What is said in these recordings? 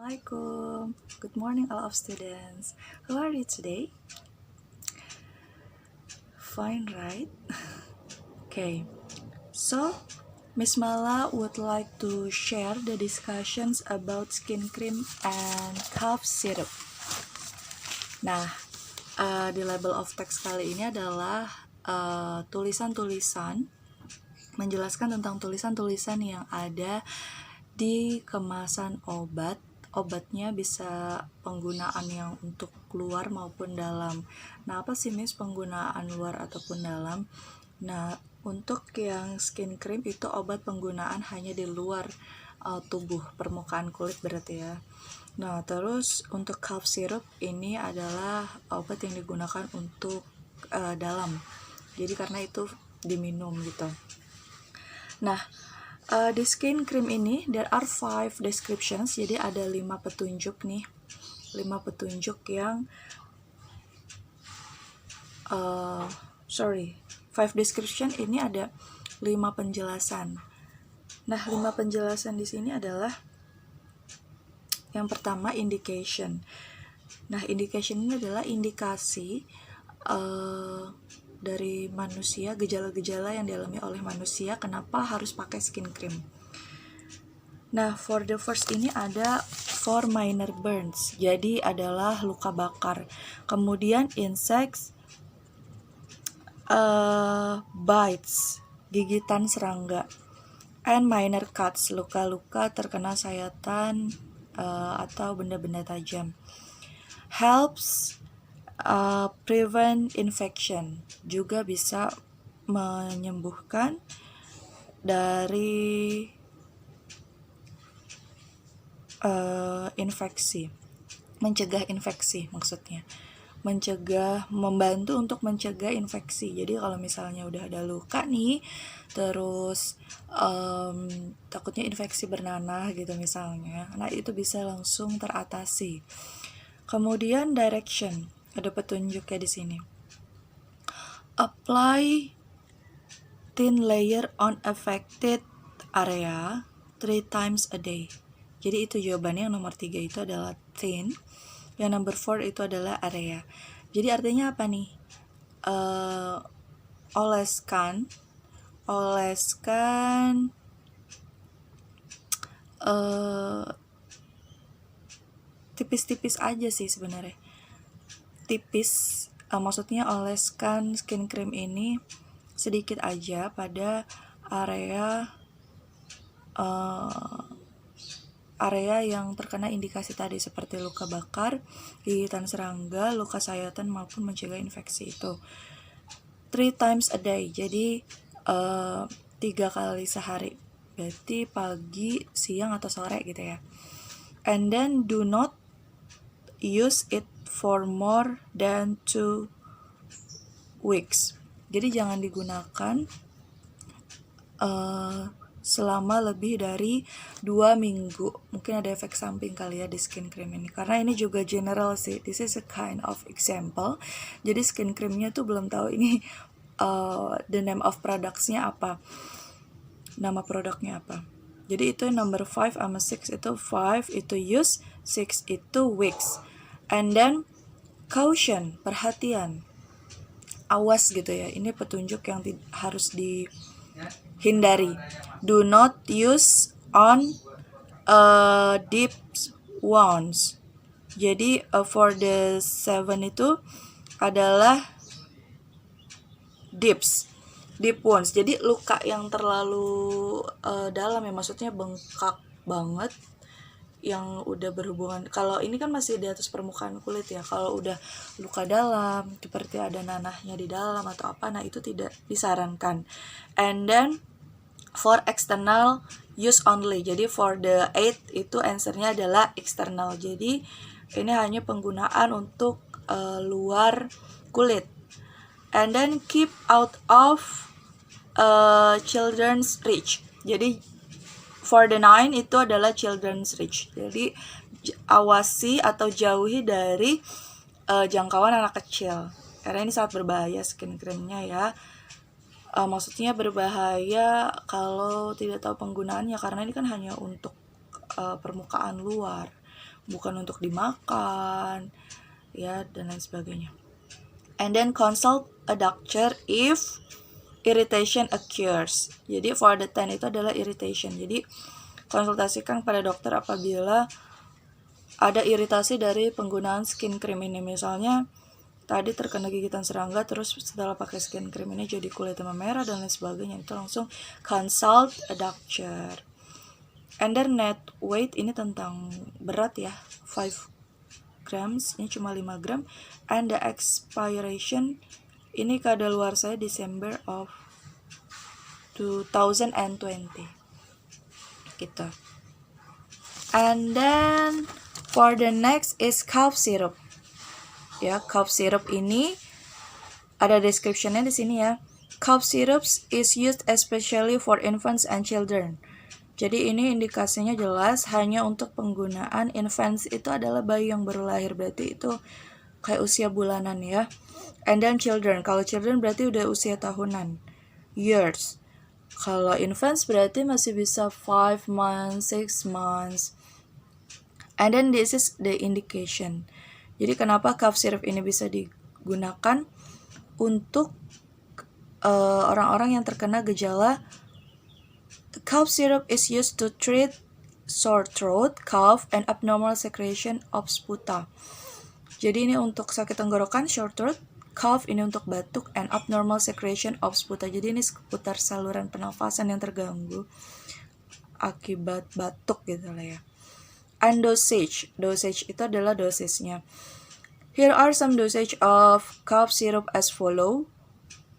Assalamualaikum. Good morning, all of students. How are you today? Fine, right? Okay. So, Miss Mala would like to share the discussions about skin cream and cough syrup. Nah, di level of text kali ini adalah tulisan-tulisan menjelaskan tentang tulisan-tulisan yang ada di kemasan obat. Obatnya bisa penggunaan yang untuk luar maupun dalam. Nah, apa sih Miss penggunaan luar ataupun dalam? Nah, untuk yang skin cream itu obat penggunaan hanya di luar tubuh, permukaan kulit berarti ya. Nah, terus untuk cough syrup ini adalah obat yang digunakan untuk dalam. Jadi karena itu diminum gitu. Nah, di skin cream ini there are 5 descriptions, jadi ada 5 petunjuk nih, 5 petunjuk yang 5 description ini ada 5 penjelasan. Nah, 5 penjelasan di sini adalah yang pertama indication. Nah, indication ini adalah indikasi dari manusia, gejala-gejala yang dialami oleh manusia kenapa harus pakai skin cream. Nah, for the first ini ada for minor burns, jadi adalah luka bakar. Kemudian insects, bites, gigitan serangga, and minor cuts, luka-luka terkena sayatan atau benda-benda tajam. Helps prevent infection, juga bisa menyembuhkan dari infeksi, mencegah infeksi maksudnya, membantu untuk mencegah infeksi. Jadi kalau misalnya udah ada luka nih, terus takutnya infeksi bernanah gitu misalnya, nah itu bisa langsung teratasi. Kemudian direction, ada petunjuknya di sini. Apply thin layer on affected area 3 times a day. Jadi itu jawabannya, yang nomor 3 itu adalah thin, yang number 4 itu adalah area. Jadi artinya apa nih? Oleskan tipis-tipis aja sih sebenarnya. Tipis, maksudnya oleskan skin cream ini sedikit aja pada area yang terkena indikasi tadi seperti luka bakar, gigitan serangga, luka sayatan maupun mencegah infeksi itu. 3 times a day, jadi 3 kali sehari, berarti pagi, siang atau sore gitu ya. And then do not use it for more than 2 weeks. Jadi jangan digunakan selama lebih dari 2 minggu. Mungkin ada efek samping kali ya di skin cream ini, karena ini juga general sih. This is a kind of example. Jadi skin creamnya tuh belum tahu ini the name of products-nya apa, nama produknya apa. Jadi itu number 5 sama 6 itu 5 itu use, 6 itu weeks. And then caution, perhatian, awas gitu ya. Ini petunjuk yang harus dihindari. Do not use on deep wounds. Jadi for the 7 itu adalah deep wounds. Jadi luka yang terlalu dalam ya, maksudnya bengkak banget, yang udah berhubungan. Kalau ini kan masih di atas permukaan kulit ya. Kalau udah luka dalam, seperti ada nanahnya di dalam atau apa, nah itu tidak disarankan. And then for external use only. Jadi for the 8 itu answernya adalah external. Jadi ini hanya penggunaan untuk luar kulit. And then keep out of children's reach. Jadi for the 9 itu adalah children's reach. Jadi awasi atau jauhi dari jangkauan anak kecil. Karena ini sangat berbahaya skin creamnya ya. Maksudnya berbahaya kalau tidak tahu penggunaannya, karena ini kan hanya untuk permukaan luar, bukan untuk dimakan, ya, dan lain sebagainya. And then consult a doctor if irritation occurs. Jadi for the 10 itu adalah irritation. Jadi konsultasikan pada dokter apabila ada iritasi dari penggunaan skin cream ini. Misalnya tadi terkena gigitan serangga, terus setelah pakai skin cream ini jadi kulitnya merah dan lain sebagainya, itu langsung consult a doctor. And then net weight ini tentang berat ya, 5 grams, ini cuma 5 gram. And the expiration ini kadaluarsa December of 2020 gitu. And then for the next is cough syrup. Ya, cough syrup ini ada description-nya di sini ya. Cough syrups is used especially for infants and children. Jadi ini indikasinya jelas hanya untuk penggunaan infants, itu adalah bayi yang baru lahir, berarti itu kayak usia bulanan ya. And then children, kalau children berarti udah usia tahunan. Years. Kalau infants berarti masih bisa 5 months, 6 months. And then this is the indication. Jadi kenapa cough syrup ini bisa digunakan untuk orang-orang yang terkena gejala. Cough syrup is used to treat sore throat, cough, and abnormal secretion of sputa. Jadi ini untuk sakit tenggorokan, sore throat, cough ini untuk batuk, and abnormal secretion of sputa. Jadi ini seputar saluran pernafasan yang terganggu akibat batuk gitu lah ya. And dosage itu adalah dosisnya. Here are some dosage of cough syrup as follow.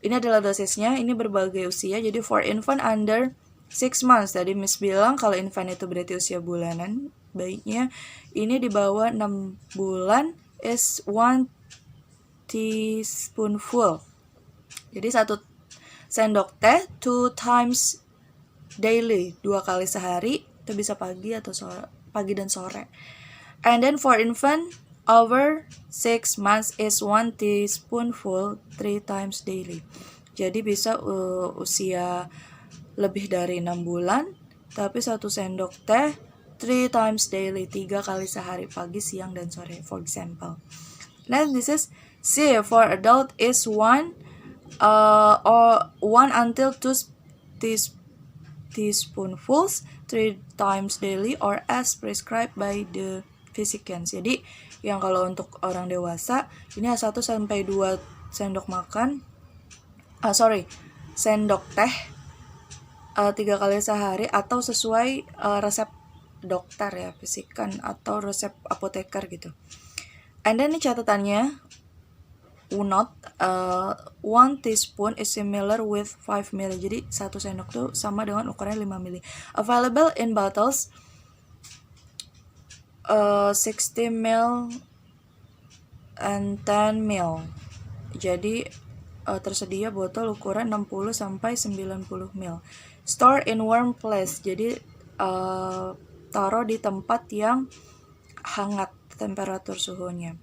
Ini adalah dosisnya, ini berbagai usia. Jadi for infant under 6 months, tadi Miss bilang kalau infant itu berarti usia bulanan bayinya. Ini di bawah 6 bulan is 1 teaspoonful. Jadi 1 sendok teh 2 times daily, 2 kali sehari. Itu bisa pagi atau sore, pagi dan sore. And then for infant over 6 months is 1 teaspoonful 3 times daily. Jadi bisa usia lebih dari 6 bulan, tapi 1 sendok teh 3 times daily, 3 kali sehari, pagi, siang, dan sore, for example. Then this is C for adult is 1 until 2 teaspoonfuls 3 times daily or as prescribed by the physician. Jadi yang kalau untuk orang dewasa ini 1 sampai 2 sendok makan, sendok teh 3 kali sehari atau sesuai resep dokter ya, physician atau resep apoteker gitu. And then ini catatannya, note 1 teaspoon is similar with 5 ml. Jadi 1 sendok tuh sama dengan ukurannya 5 ml. Available in bottles 60 ml and 10 ml. Jadi tersedia botol ukuran 60 sampai 90 ml. Store in warm place. Jadi taruh di tempat yang hangat temperatur suhunya.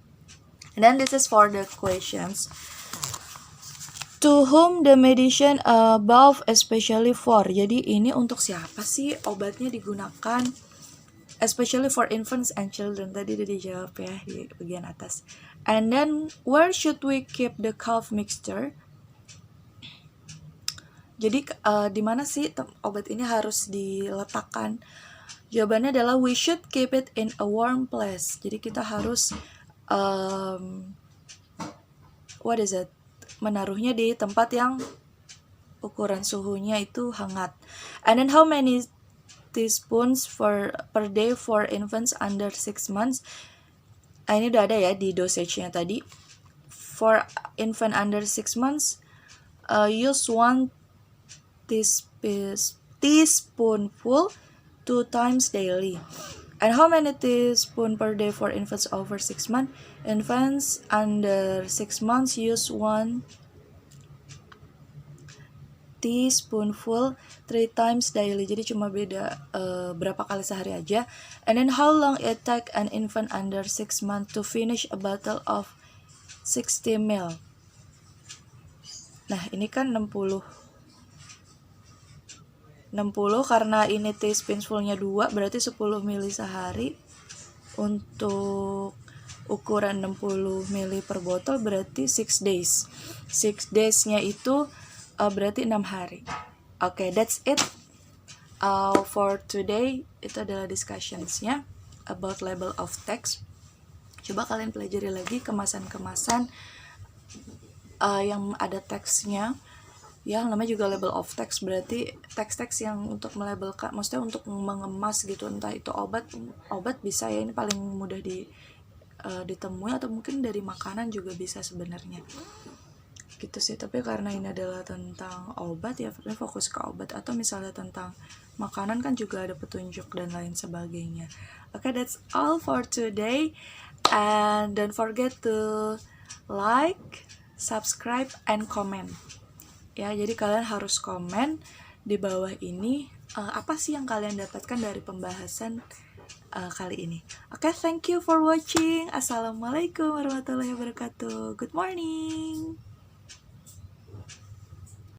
And then this is for the questions. To whom the medicine above especially for. Jadi ini untuk siapa sih obatnya digunakan? Especially for infants and children. Tadi udah dijawab ya di bagian atas. And then where should we keep the cough mixture? Jadi di mana sih obat ini harus diletakkan? Jawabannya adalah we should keep it in a warm place. Jadi kita harus menaruhnya di tempat yang ukuran suhunya itu hangat. And then how many teaspoons per day for infants under 6 months? Ini udah ada ya di dosage-nya tadi. For infant under 6 months, use 1 teaspoonful 2 times daily. And how many teaspoon per day for infants over 6 months? Infants under 6 months use 1 teaspoonful 3 times daily. Jadi cuma beda berapa kali sehari aja. And then how long it take an infant under 6 months to finish a bottle of 60 ml? Nah ini kan 60 karena ini teaspoonfulnya 2 berarti 10 ml sehari. untuk ukuran 60 ml per botol berarti 6 days. 6 days-nya itu berarti 6 hari. Oke, that's it. For today itu adalah discussions-nya about label of text. Coba kalian pelajari lagi kemasan-kemasan yang ada teksnya. Ya, namanya juga label of text, berarti teks-teks yang untuk melabelkan, maksudnya untuk mengemas gitu, entah itu obat bisa ya, ini paling mudah ditemui, atau mungkin dari makanan juga bisa sebenarnya gitu sih. Tapi karena ini adalah tentang obat ya, ini fokus ke obat, atau misalnya tentang makanan kan juga ada petunjuk dan lain sebagainya. Okay, that's all for today, and don't forget to like, subscribe, and comment ya. Jadi kalian harus komen di bawah ini apa sih yang kalian dapatkan dari pembahasan kali ini. Oke, thank you for watching. Assalamualaikum warahmatullahi wabarakatuh. Good morning.